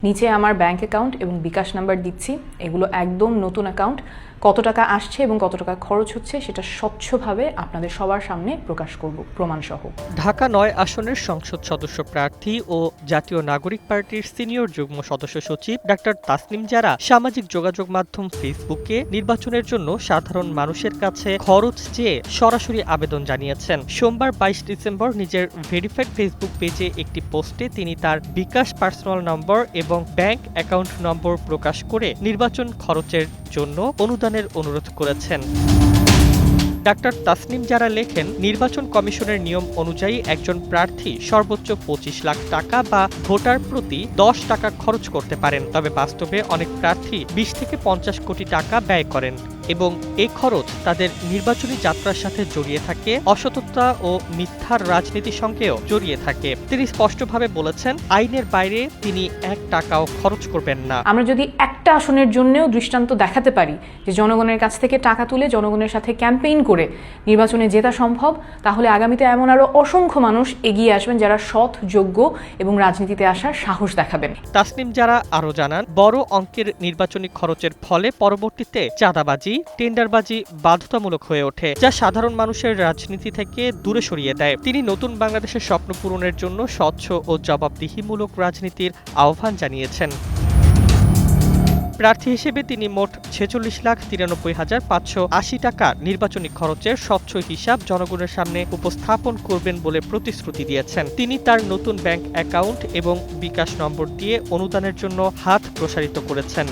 নিচে আমার bank account এবং বিকাশ নাম্বার দিচ্ছি। এগুলো একদম নতুন অ্যাকাউন্ট। কত টাকা আসছে এবং কত টাকা খরচ হচ্ছে সেটা স্বচ্ছভাবে আপনাদের সবার সামনে প্রকাশ করব প্রমাণসহ। ঢাকা ৯ আসনের সংসদ সদস্য প্রার্থী ও জাতীয় নাগরিক পার্টির সিনিয়র যুগ্ম সদস্য সচিব ডাক্তার তাসনিম জারা সামাজিক যোগাযোগ মাধ্যম ফেসবুকে নির্বাচনের জন্য সাধারণ মানুষের কাছে খরচ চেয়ে সরাসরি আবেদন জানিয়েছেন। সোমবার ২২ ডিসেম্বর নিজের ভেরিফাইড ফেসবুক পেজে একটি পোস্টে তিনি তার বিকাশ পার্সোনাল নম্বর এবং ব্যাংক অ্যাকাউন্ট নম্বর প্রকাশ করে নির্বাচন খরচের জন্য অনুদানের অনুরোধ করেছেন। ডাক্তার তাসনিম জারা লেখেন, নির্বাচন কমিশনের নিয়ম অনুযায়ী একজন প্রার্থী সর্বোচ্চ ২৫ লাখ টাকা বা ভোটার প্রতি ১০ টাকা খরচ করতে পারেন। তবে বাস্তবে অনেক প্রার্থী ২০ থেকে ৫০ কোটি টাকা ব্যয় করেন এবং এই খরচ তাদের নির্বাচনী যাত্রার সাথে জড়িয়ে থাকে, অসততা ও মিথ্যার রাজনীতির সঙ্গেও জড়িয়ে থাকে। তিনি স্পষ্টভাবে বলেছেন, আইনের বাইরে তিনি ১ টাকাও খরচ করবেন না। আমরা যদি একটা আসনের জন্যও দৃষ্টান্ত দেখাতে পারি যে জনগণের কাছ থেকে টাকা তুলে জনগণের সাথে ক্যাম্পেইন করে নির্বাচনে জেতা সম্ভব, তাহলে আগামীতে এমন আরো অসংখ্য মানুষ এগিয়ে আসবেন যারা সৎ, যোগ্য এবং রাজনীতিতে আসার সাহস দেখাবেন। তাসনিম জারা আরও জানান, বড় অঙ্কের নির্বাচনী খরচের ফলে পরবর্তীতে চাঁদাবাজি, টেন্ডারবাজি বাধ্যতামূলক হয়ে ওঠে, যা সাধারণ মানুষের রাজনীতি থেকে দূরে সরিয়ে দেয়। তিনি নতুন বাংলাদেশের স্বপ্ন পূরণের জন্য স্বচ্ছ ও জবাবদিহিমূলক রাজনীতির আহ্বান জানিয়েছেন। প্রার্থী হিসেবে তিনি মোট ৪৬,৯৩,৫৮০ টাকা নির্বাচনী খরচের স্বচ্ছ হিসাব জনগণের সামনে উপস্থাপন করবেন বলে প্রতিশ্রুতি দিয়েছেন। তিনি তার নতুন ব্যাংক অ্যাকাউন্ট এবং বিকাশ নম্বর দিয়ে অনুদানের জন্য হাত প্রসারিত করেছেন।